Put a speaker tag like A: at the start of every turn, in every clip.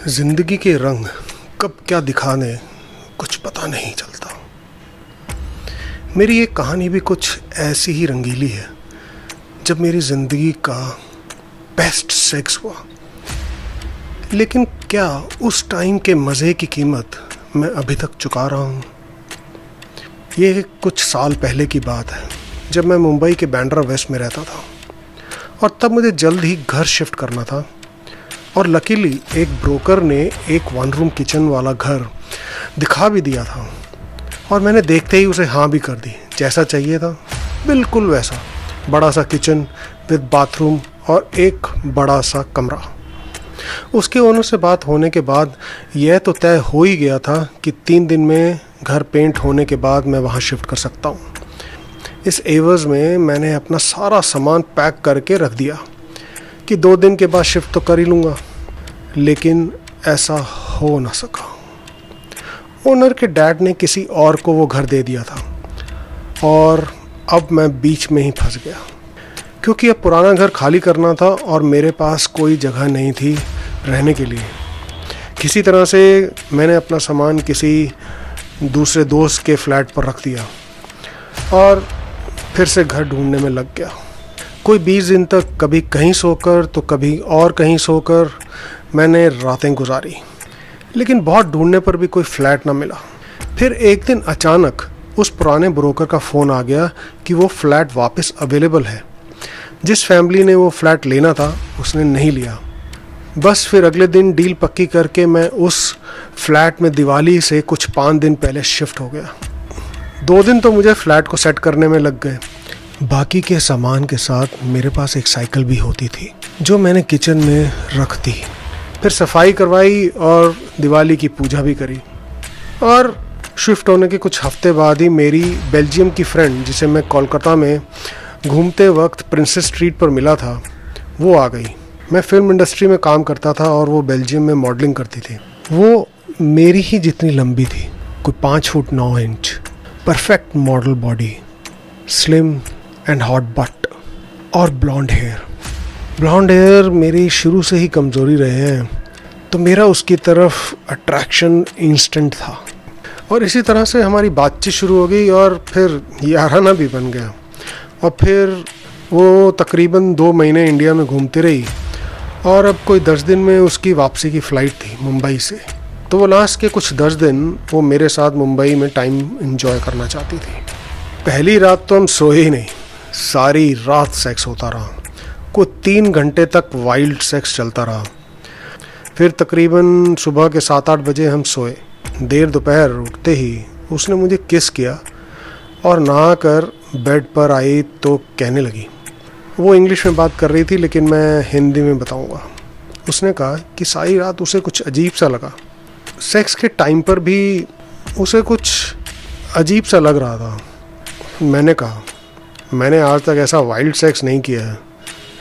A: जिंदगी के रंग कब क्या दिखाने कुछ पता नहीं चलता। मेरी एक कहानी भी कुछ ऐसी ही रंगीली है। जब मेरी जिंदगी का बेस्ट सेक्स हुआ, लेकिन क्या उस टाइम के मज़े की कीमत मैं अभी तक चुका रहा हूँ। ये कुछ साल पहले की बात है, जब मैं मुंबई के बांद्रा वेस्ट में रहता था और तब मुझे जल्द ही घर शिफ्ट करना था। और लकीली एक ब्रोकर ने एक 1 रूम किचन वाला घर दिखा भी दिया था और मैंने देखते ही उसे हाँ भी कर दी। जैसा चाहिए था बिल्कुल वैसा, बड़ा सा किचन विद बाथरूम और एक बड़ा सा कमरा। उसके ओनर से बात होने के बाद यह तो तय हो ही गया था कि 3 दिन में घर पेंट होने के बाद मैं वहाँ शिफ्ट कर सकता हूँ। इस एवज़ में मैंने अपना सारा सामान पैक करके रख दिया कि 2 दिन के बाद शिफ्ट तो कर ही लूँगा, लेकिन ऐसा हो ना सका। ओनर के डैड ने किसी और को वो घर दे दिया था और अब मैं बीच में ही फंस गया, क्योंकि अब पुराना घर खाली करना था और मेरे पास कोई जगह नहीं थी रहने के लिए। किसी तरह से मैंने अपना सामान किसी दूसरे दोस्त के फ्लैट पर रख दिया और फिर से घर ढूंढने में लग गया। कोई 20 दिन तक कभी कहीं सोकर तो कभी और कहीं सोकर मैंने रातें गुजारी, लेकिन बहुत ढूंढने पर भी कोई फ्लैट ना मिला। फिर एक दिन अचानक उस पुराने ब्रोकर का फ़ोन आ गया कि वो फ्लैट वापस अवेलेबल है। जिस फैमिली ने वो फ्लैट लेना था उसने नहीं लिया। बस फिर अगले दिन डील पक्की करके मैं उस फ्लैट में दिवाली से कुछ 5 दिन पहले शिफ्ट हो गया। 2 दिन तो मुझे फ्लैट को सेट करने में लग गए। बाकी के सामान के साथ मेरे पास एक साइकिल भी होती थी जो मैंने किचन में रख दी। फिर सफाई करवाई और दिवाली की पूजा भी करी। और शिफ्ट होने के कुछ हफ्ते बाद ही मेरी बेल्जियम की फ्रेंड, जिसे मैं कोलकाता में घूमते वक्त प्रिंसेस स्ट्रीट पर मिला था, वो आ गई। मैं फिल्म इंडस्ट्री में काम करता था और वो बेल्जियम में मॉडलिंग करती थी। वो मेरी ही जितनी लंबी थी, कोई 5 foot 9 inch, perfect model body, slim and hot but और ब्लॉन्ड हेयर। ब्लॉन्ड हेयर मेरी शुरू से ही कमज़ोरी रहे हैं, तो मेरा उसकी तरफ अट्रैक्शन इंस्टेंट था। और इसी तरह से हमारी बातचीत शुरू हो गई और फिर याराना भी बन गया। और फिर वो तकरीबन 2 महीने इंडिया में घूमती रही और अब कोई 10 दिन में उसकी वापसी की फ़्लाइट थी मुंबई से। तो वो लास्ट के कुछ 10 दिन वो मेरे साथ मुंबई में टाइम एंजॉय करना चाहती थी। पहली रात तो हम सोए ही नहीं, सारी रात सेक्स होता रहा। कोई 3 घंटे तक वाइल्ड सेक्स चलता रहा। फिर तकरीबन सुबह के 7-8 बजे हम सोए। देर दोपहर उठते ही उसने मुझे किस किया और नहाकर बेड पर आई तो कहने लगी। वो इंग्लिश में बात कर रही थी, लेकिन मैं हिंदी में बताऊंगा। उसने कहा कि सारी रात उसे कुछ अजीब सा लगा। सेक्स के टाइम पर भी उसे कुछ अजीब सा लग रहा था। मैंने कहा, मैंने आज तक ऐसा वाइल्ड सेक्स नहीं किया है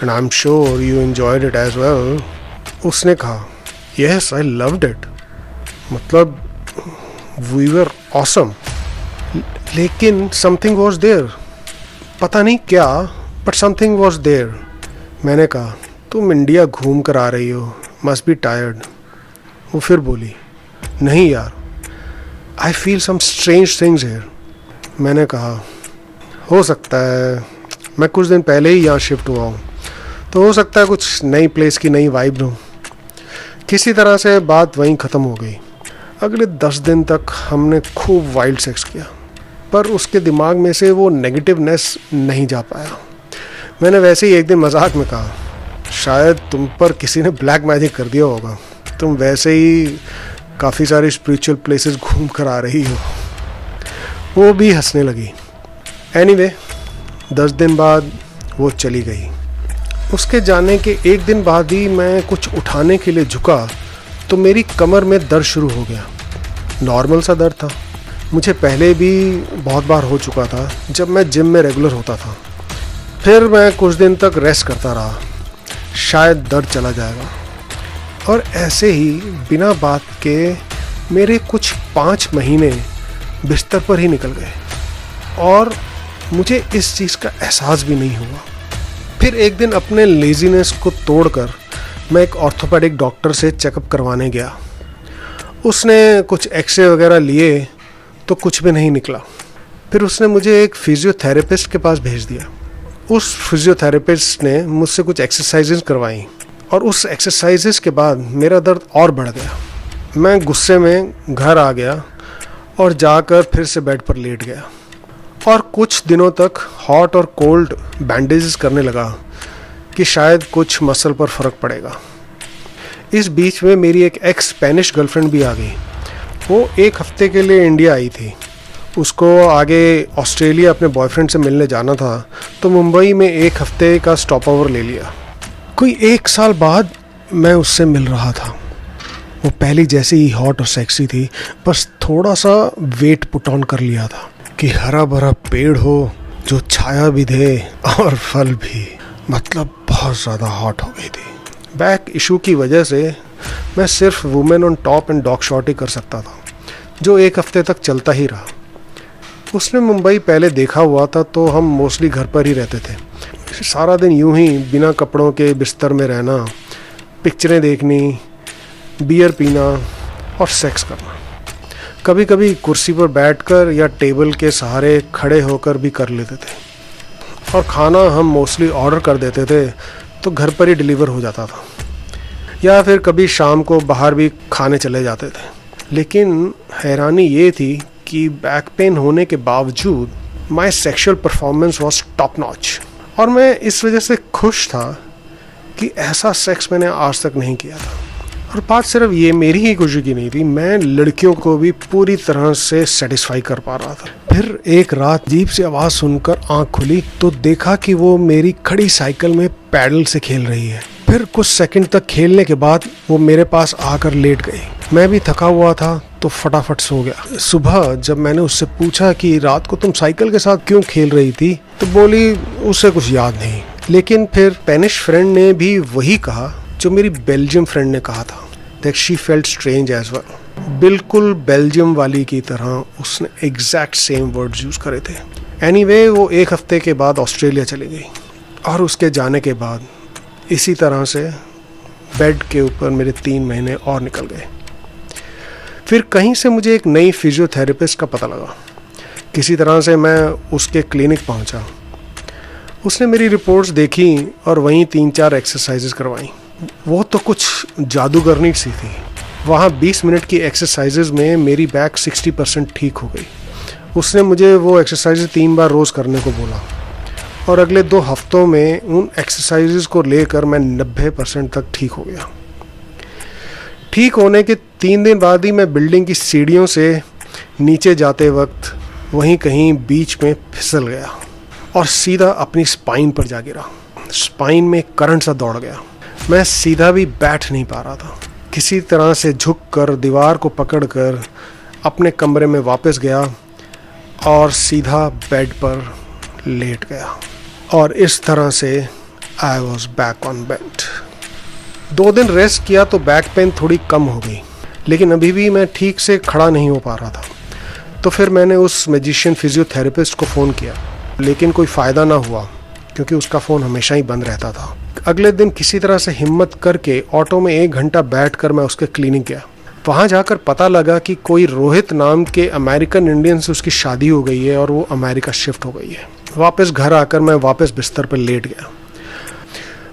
A: and I am sure you enjoyed it as well. उसने कहा, यस आई लव्ड इट, मतलब वी वर ऑसम, लेकिन समथिंग वॉज देयर, पता नहीं क्या, बट समथिंग वॉज देयर। मैंने कहा, तुम इंडिया घूम कर आ रही हो, मस्ट बी टायर्ड। वो फिर बोली, नहीं यार, I feel some strange things here. मैंने कहा, हो सकता है, मैं कुछ दिन पहले ही यहाँ शिफ्ट हुआ हूँ, तो हो सकता है कुछ नई प्लेस की नई वाइब हो। किसी तरह से बात वहीं ख़त्म हो गई। अगले 10 दिन तक हमने खूब वाइल्ड सेक्स किया, पर उसके दिमाग में से वो नेगेटिवनेस नहीं जा पाया। मैंने वैसे ही एक दिन मजाक में कहा, शायद तुम पर किसी ने ब्लैक मैजिक कर दिया होगा, तुम वैसे ही काफ़ी सारी स्पिरिचुअल प्लेसेस घूम कर आ रही हो। वो भी हंसने लगी। एनीवे, 10 दिन बाद वो चली गई। उसके जाने के 1 दिन बाद ही मैं कुछ उठाने के लिए झुका तो मेरी कमर में दर्द शुरू हो गया। नॉर्मल सा दर्द था, मुझे पहले भी बहुत बार हो चुका था जब मैं जिम में रेगुलर होता था। फिर मैं कुछ दिन तक रेस्ट करता रहा, शायद दर्द चला जाएगा। और ऐसे ही बिना बात के मेरे कुछ 5 महीने बिस्तर पर ही निकल गए और मुझे इस चीज़ का एहसास भी नहीं हुआ। फिर एक दिन अपने लेजीनेस को तोड़कर मैं एक ऑर्थोपेडिक डॉक्टर से चेकअप करवाने गया। उसने कुछ एक्सरे वगैरह लिए तो कुछ भी नहीं निकला। फिर उसने मुझे एक फिजियोथेरेपिस्ट के पास भेज दिया। उस फिजियोथेरेपिस्ट ने मुझसे कुछ एक्सरसाइजेस करवाई और उस एक्सरसाइजेस के बाद मेरा दर्द और बढ़ गया। मैं गुस्से में घर आ गया और जाकर फिर से बेड पर लेट गया और कुछ दिनों तक हॉट और कोल्ड बैंडेजेस करने लगा कि शायद कुछ मसल पर फ़र्क पड़ेगा। इस बीच में मेरी एक एक्स स्पेनिश गर्लफ्रेंड भी आ गई। वो एक हफ्ते के लिए इंडिया आई थी। उसको आगे ऑस्ट्रेलिया अपने बॉयफ्रेंड से मिलने जाना था, तो मुंबई में एक हफ्ते का स्टॉप ओवर ले लिया। कोई 1 साल बाद मैं उससे मिल रहा था। वो पहले जैसे ही हॉट और सेक्सी थी, बस थोड़ा सा वेट पुट ऑन कर लिया था कि हरा भरा पेड़ हो जो छाया भी दे और फल भी। मतलब बहुत ज़्यादा हॉट हो गई थी। बैक इशू की वजह से मैं सिर्फ women on top and dog shot ही कर सकता था, जो 1 हफ्ते तक चलता ही रहा। उसने मुंबई पहले देखा हुआ था, तो हम मोस्टली घर पर ही रहते थे। सारा दिन यूं ही बिना कपड़ों के बिस्तर में रहना, पिक्चरें देखनी, बियर पीना और सेक्स करना। कभी कभी कुर्सी पर बैठकर या टेबल के सहारे खड़े होकर भी कर लेते थे। और खाना हम मोस्टली ऑर्डर कर देते थे, तो घर पर ही डिलीवर हो जाता था, या फिर कभी शाम को बाहर भी खाने चले जाते थे। लेकिन हैरानी ये थी कि बैक पेन होने के बावजूद my sexual performance was top notch. और मैं इस वजह से खुश था कि ऐसा सेक्स मैंने आज तक नहीं किया था। और बात सिर्फ ये मेरी ही खुशी की नहीं थी, मैं लड़कियों को भी पूरी तरह से सेटिस्फाई कर पा रहा था। फिर एक रात अजीब सी आवाज़ सुनकर आंख खुली तो देखा कि वो मेरी खड़ी साइकिल में पैडल से खेल रही है। फिर कुछ सेकंड तक खेलने के बाद वो मेरे पास आकर लेट गई। मैं भी थका हुआ था तो फटाफट सो गया। सुबह जब मैंने उससे पूछा कि रात को तुम साइकिल के साथ क्यों खेल रही थी, तो बोली उसे कुछ याद नहीं। लेकिन फिर स्पेनिश फ्रेंड ने भी वही कहा जो मेरी बेल्जियम फ्रेंड ने कहा था, that she felt strange as well. बिल्कुल बेल्जियम वाली की तरह उसने एग्जैक्ट सेम वर्ड्स यूज़ करे थे। एनीवे, वो 1 हफ्ते के बाद ऑस्ट्रेलिया चली गई और उसके जाने के बाद इसी तरह से बेड के ऊपर मेरे 3 महीने और निकल गए। फिर कहीं से मुझे एक नई फिजियोथेरेपिस्ट का पता लगा। किसी तरह से मैं उसके क्लिनिक पहुंचा। उसने मेरी रिपोर्ट्स देखी और वहीं 3-4 एक्सरसाइजेस करवाई। वो तो कुछ जादूगरनी सी थी। वहाँ 20 मिनट की एक्सरसाइजेस में मेरी बैक 60% ठीक हो गई। उसने मुझे वो एक्सरसाइजेस 3 बार रोज़ करने को बोला और अगले 2 हफ्तों में उन एक्सरसाइजेस को लेकर मैं 90% तक ठीक हो गया। ठीक होने के 3 दिन बाद ही मैं बिल्डिंग की सीढ़ियों से नीचे जाते वक्त वहीं कहीं बीच में फिसल गया और सीधा अपनी स्पाइन पर जा गिरा। स्पाइन में करंट सा दौड़ गया। मैं सीधा भी बैठ नहीं पा रहा था। किसी तरह से झुककर दीवार को पकड़कर अपने कमरे में वापस गया और सीधा बेड पर लेट गया। और इस तरह से I was back on bed. 2 दिन रेस्ट किया तो बैक पेन थोड़ी कम हो गई, लेकिन अभी भी मैं ठीक से खड़ा नहीं हो पा रहा था। तो फिर मैंने उस मैजिशियन फिजियोथेरेपिस्ट को फ़ोन किया, लेकिन कोई फ़ायदा ना हुआ क्योंकि उसका फ़ोन हमेशा ही बंद रहता था। अगले दिन किसी तरह से हिम्मत करके ऑटो में 1 घंटा बैठकर मैं उसके क्लिनिक गया। वहाँ जाकर पता लगा कि कोई रोहित नाम के अमेरिकन इंडियन से उसकी शादी हो गई है और वो अमेरिका शिफ्ट हो गई है। वापस घर आकर मैं वापस बिस्तर पर लेट गया।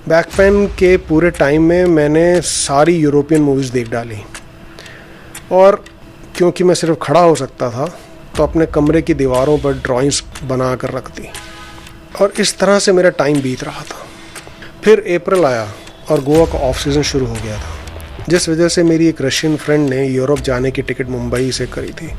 A: बैक पेन के पूरे टाइम में मैंने सारी यूरोपियन मूवीज़ देख डाली और क्योंकि मैं सिर्फ खड़ा हो सकता था तो अपने कमरे की दीवारों पर ड्राइंग्स बना कर रख दी और इस तरह से मेरा टाइम बीत रहा था। फिर अप्रैल आया और गोवा का ऑफ सीज़न शुरू हो गया था, जिस वजह से मेरी एक रशियन फ्रेंड ने यूरोप जाने की टिकट मुंबई से करी थी,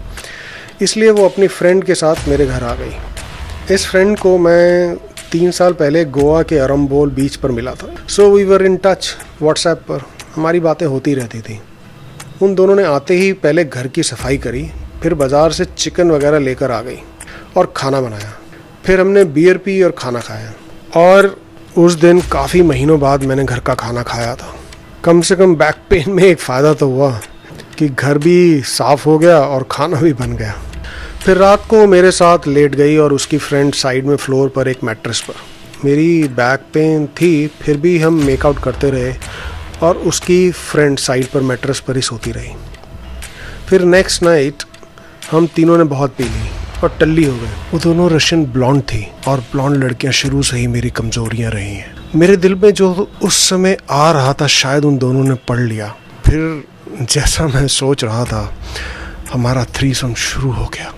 A: इसलिए वो अपनी फ्रेंड के साथ मेरे घर आ गई। इस फ्रेंड को मैं 3 साल पहले गोवा के अरम्बोल बीच पर मिला था। So we were in touch WhatsApp पर, हमारी बातें होती रहती थी। उन दोनों ने आते ही पहले घर की सफाई करी, फिर बाज़ार से चिकन वगैरह लेकर आ गई और खाना बनाया। फिर हमने बियर पी और खाना खाया और उस दिन काफ़ी महीनों बाद मैंने घर का खाना खाया था। कम से कम बैक पेन में एक फ़ायदा तो हुआ कि घर भी साफ़ हो गया और खाना भी बन गया। फिर रात को मेरे साथ लेट गई और उसकी फ्रेंड साइड में फ्लोर पर एक मैट्रेस पर। मेरी बैक पेन थी, फिर भी हम मेकआउट करते रहे और उसकी फ्रेंड साइड पर मैट्रेस पर ही सोती रही। फिर नेक्स्ट नाइट हम तीनों ने बहुत पी ली और टल्ली हो गए। वो दोनों रशियन ब्लॉन्ड थी और ब्लॉन्ड लड़कियां शुरू से ही मेरी कमजोरियां रही हैं। मेरे दिल में जो उस समय आ रहा था शायद उन दोनों ने पढ़ लिया। फिर जैसा मैं सोच रहा था हमारा थ्रीसम शुरू हो गया।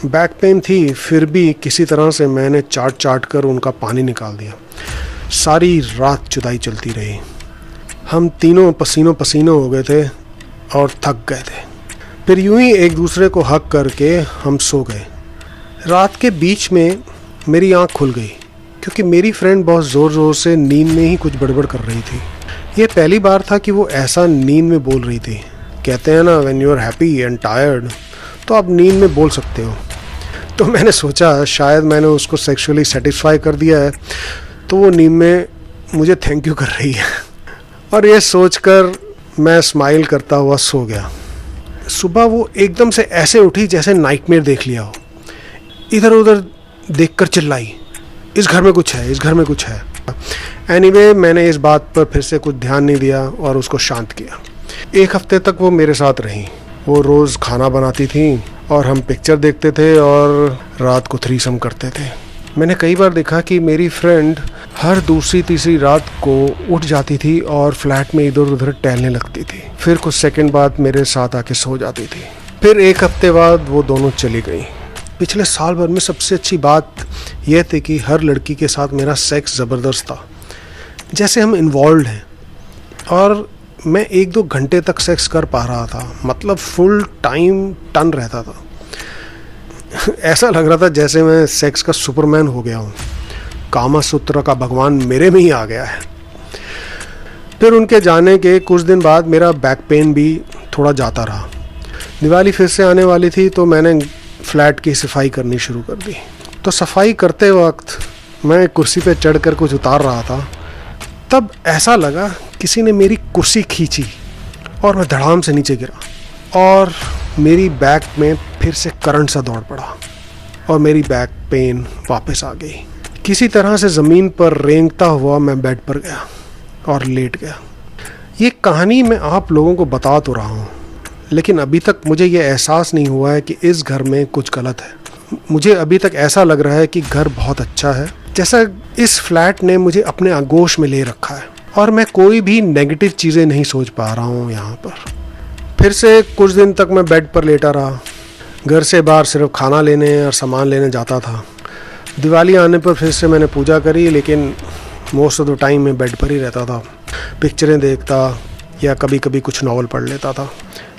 A: बैक पेन थी, फिर भी किसी तरह से मैंने चाट कर उनका पानी निकाल दिया। सारी रात जुदाई चलती रही। हम तीनों पसीनों पसीनों हो गए थे और थक गए थे। फिर यूं ही एक दूसरे को हक करके हम सो गए। रात के बीच में मेरी आंख खुल गई क्योंकि मेरी फ्रेंड बहुत ज़ोर ज़ोर से नींद में ही कुछ बड़बड़ कर रही थी। ये पहली बार था कि वो ऐसा नींद में बोल रही थी। कहते हैं ना, when you are happy and tired तो आप नींद में बोल सकते हो। तो मैंने सोचा शायद मैंने उसको सेक्सुअली सेटिस्फाई कर दिया है, तो वो नींद में मुझे थैंक यू कर रही है। और ये सोचकर मैं स्माइल करता हुआ सो गया। सुबह वो एकदम से ऐसे उठी जैसे नाइटमेयर देख लिया हो। इधर उधर देखकर चिल्लाई, इस घर में कुछ है, इस घर में कुछ है। एनीवे, मैंने इस बात पर फिर से कुछ ध्यान नहीं दिया और उसको शांत किया। एक हफ्ते तक वो मेरे साथ रही। वो रोज़ खाना बनाती थी और हम पिक्चर देखते थे और रात को थ्रीसम करते थे। मैंने कई बार देखा कि मेरी फ्रेंड हर दूसरी तीसरी रात को उठ जाती थी और फ्लैट में इधर उधर टहलने लगती थी। फिर कुछ सेकंड बाद मेरे साथ आके सो जाती थी। फिर एक हफ्ते बाद वो दोनों चली गई। पिछले साल भर में सबसे अच्छी बात यह थी कि हर लड़की के साथ मेरा सेक्स ज़बरदस्त था, जैसे हम इन्वॉल्व हैं। और मैं 1-2 घंटे तक सेक्स कर पा रहा था, मतलब फुल टाइम टन रहता था। ऐसा लग रहा था जैसे मैं सेक्स का सुपरमैन हो गया हूँ। कामा सूत्र का भगवान मेरे में ही आ गया है। फिर उनके जाने के कुछ दिन बाद मेरा बैक पेन भी थोड़ा जाता रहा। दिवाली फिर से आने वाली थी तो मैंने फ्लैट की सफाई करनी शुरू कर दी। तो सफाई करते वक्त मैं कुर्सी पे चढ़कर कुछ उतार रहा था, तब ऐसा लगा किसी ने मेरी कुर्सी खींची और मैं धड़ाम से नीचे गिरा और मेरी बैक में फिर से करंट सा दौड़ पड़ा और मेरी बैक पेन वापस आ गई। किसी तरह से ज़मीन पर रेंगता हुआ मैं बेड पर गया और लेट गया। ये कहानी मैं आप लोगों को बता तो रहा हूँ, लेकिन अभी तक मुझे ये एहसास नहीं हुआ है कि इस घर में कुछ गलत है। मुझे अभी तक ऐसा लग रहा है कि घर बहुत अच्छा है, जैसा इस फ्लैट ने मुझे अपने आगोश में ले रखा है और मैं कोई भी नेगेटिव चीज़ें नहीं सोच पा रहा हूँ यहाँ पर। फिर से कुछ दिन तक मैं बेड पर लेटा रहा। घर से बाहर सिर्फ खाना लेने और सामान लेने जाता था। दिवाली आने पर फिर से मैंने पूजा करी, लेकिन मोस्ट ऑफ द टाइम मैं बेड पर ही रहता था। पिक्चरें देखता या कभी कभी कुछ नावल पढ़ लेता था।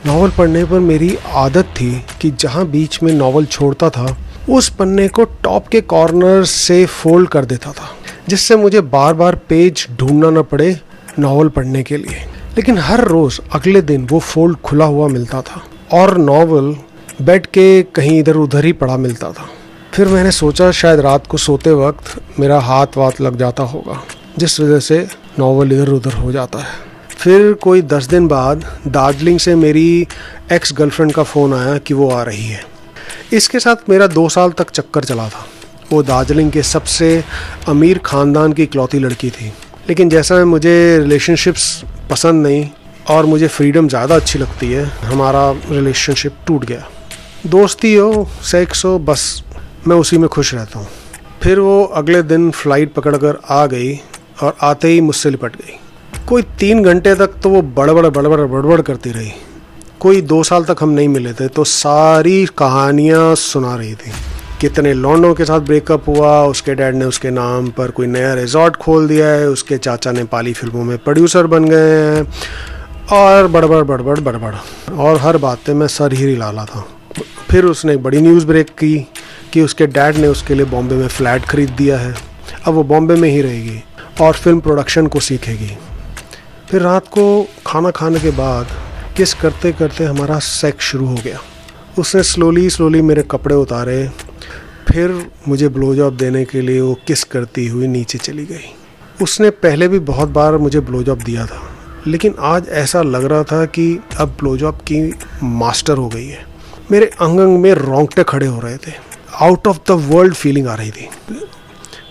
A: नावल पढ़ने पर मेरी आदत थी कि जहाँ बीच में नावल छोड़ता था उस पन्ने को टॉप के कॉर्नर से फोल्ड कर देता था, जिससे मुझे बार बार पेज ढूंढना न पड़े नावल पढ़ने के लिए। लेकिन हर रोज़ अगले दिन वो फोल्ड खुला हुआ मिलता था और नावल बेड के कहीं इधर उधर ही पड़ा मिलता था। फिर मैंने सोचा शायद रात को सोते वक्त मेरा हाथ वाथ लग जाता होगा, जिस वजह से नावल इधर उधर हो जाता है। फिर कोई 10 दिन बाद दार्जिलिंग से मेरी एक्स गर्लफ्रेंड का फ़ोन आया कि वो आ रही है। इसके साथ मेरा 2 साल तक चक्कर चला था। वो दार्जिलिंग के सबसे अमीर ख़ानदान की इकलौती लड़की थी, लेकिन जैसा मुझे रिलेशनशिप्स पसंद नहीं और मुझे फ्रीडम ज़्यादा अच्छी लगती है, हमारा रिलेशनशिप टूट गया। दोस्ती हो, सेक्स हो, बस मैं उसी में खुश रहता हूँ। फिर वो अगले दिन फ़्लाइट पकड़कर आ गई और आते ही मुझसे लिपट गई। कोई 3 घंटे तक तो वो बड़बड़ करती रही। कोई 2 साल तक हम नहीं मिले थे तो सारी कहानियाँ सुना रही थी। कितने लौंडों के साथ ब्रेकअप हुआ, उसके डैड ने उसके नाम पर कोई नया रिजॉर्ट खोल दिया है, उसके चाचा नेपाली फिल्मों में प्रोड्यूसर बन गए हैं और बड़बड़ और हर बात पे मैं सर ही हिला था। फिर उसने बड़ी न्यूज़ ब्रेक की कि उसके डैड ने उसके लिए बॉम्बे में फ्लैट खरीद दिया है। अब वो बॉम्बे में ही रहेगी और फिल्म प्रोडक्शन को सीखेगी। फिर रात को खाना खाने के बाद किस करते करते हमारा सेक्स शुरू हो गया। उसने स्लोली मेरे कपड़े उतारे, फिर मुझे ब्लो जॉब देने के लिए वो किस करती हुई नीचे चली गई। उसने पहले भी बहुत बार मुझे ब्लो जॉब दिया था, लेकिन आज ऐसा लग रहा था कि अब ब्लो जॉब की मास्टर हो गई है। मेरे अंग में रोंगटे खड़े हो रहे थे, out of the world feeling आ रही थी।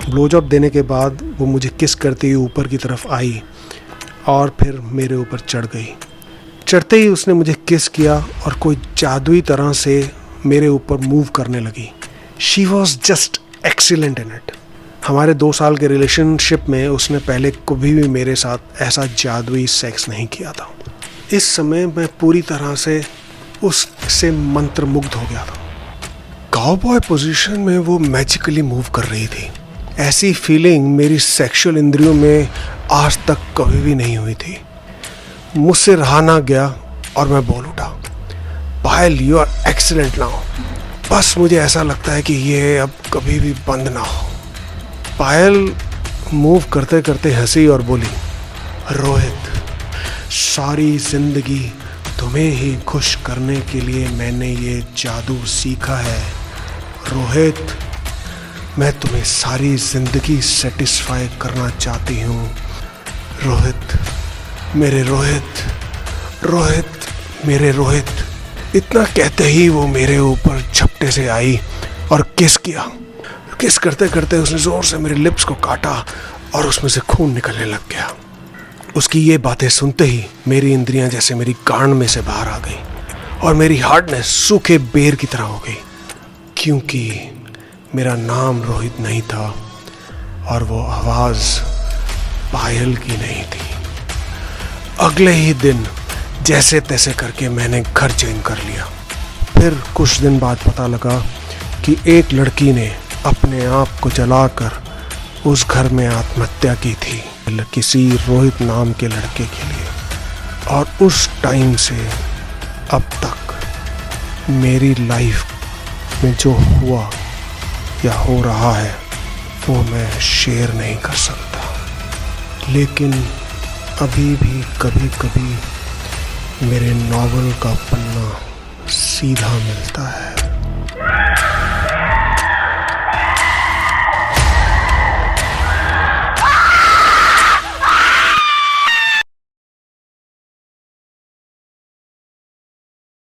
A: ब्लो जॉब देने के बाद वो मुझे किस करती हुई ऊपर की तरफ आई और फिर मेरे ऊपर चढ़ गई। चढ़ते ही उसने मुझे किस किया और कोई जादुई तरह से मेरे ऊपर मूव करने लगी। She was just excellent in it. हमारे 2 साल के रिलेशनशिप में उसने पहले कभी भी मेरे साथ ऐसा जादुई सेक्स नहीं किया था। इस समय मैं पूरी तरह से उससे मंत्रमुग्ध हो गया था। काउबॉय पोजीशन में वो मैजिकली मूव कर रही थी। ऐसी फीलिंग मेरी सेक्सुअल इंद्रियों में आज तक कभी भी नहीं हुई थी। मुझसे रहा ना गया और मैं बोल उठा, पायल यू आर एक्सीलेंट नाउ। बस मुझे ऐसा लगता है कि ये अब कभी भी बंद ना हो। पायल मूव करते करते हंसी और बोली, रोहित, सारी जिंदगी तुम्हें ही खुश करने के लिए मैंने ये जादू सीखा है। रोहित, मैं तुम्हें सारी जिंदगी सेटिस्फाई करना चाहती हूँ। रोहित, मेरे रोहित, रोहित, मेरे रोहित। इतना कहते ही वो मेरे ऊपर झपटे से आई और किस किया। किस करते करते उसने जोर से मेरे लिप्स को काटा और उसमें से खून निकलने लग गया। उसकी ये बातें सुनते ही मेरी इंद्रियां जैसे मेरी गांड में से बाहर आ गई और मेरी हार्डनेस सूखे बेर की तरह हो गई, क्योंकि मेरा नाम रोहित नहीं था और वो आवाज़ पायल की नहीं थी। अगले ही दिन जैसे तैसे करके मैंने घर चेंज कर लिया। फिर कुछ दिन बाद पता लगा कि एक लड़की ने अपने आप को जलाकर उस घर में आत्महत्या की थी, किसी रोहित नाम के लड़के के लिए। और उस टाइम से अब तक मेरी लाइफ में जो हुआ या हो रहा है वो मैं शेयर नहीं कर सकता, लेकिन अभी भी कभी कभी मेरे नॉवल का पन्ना सीधा मिलता है।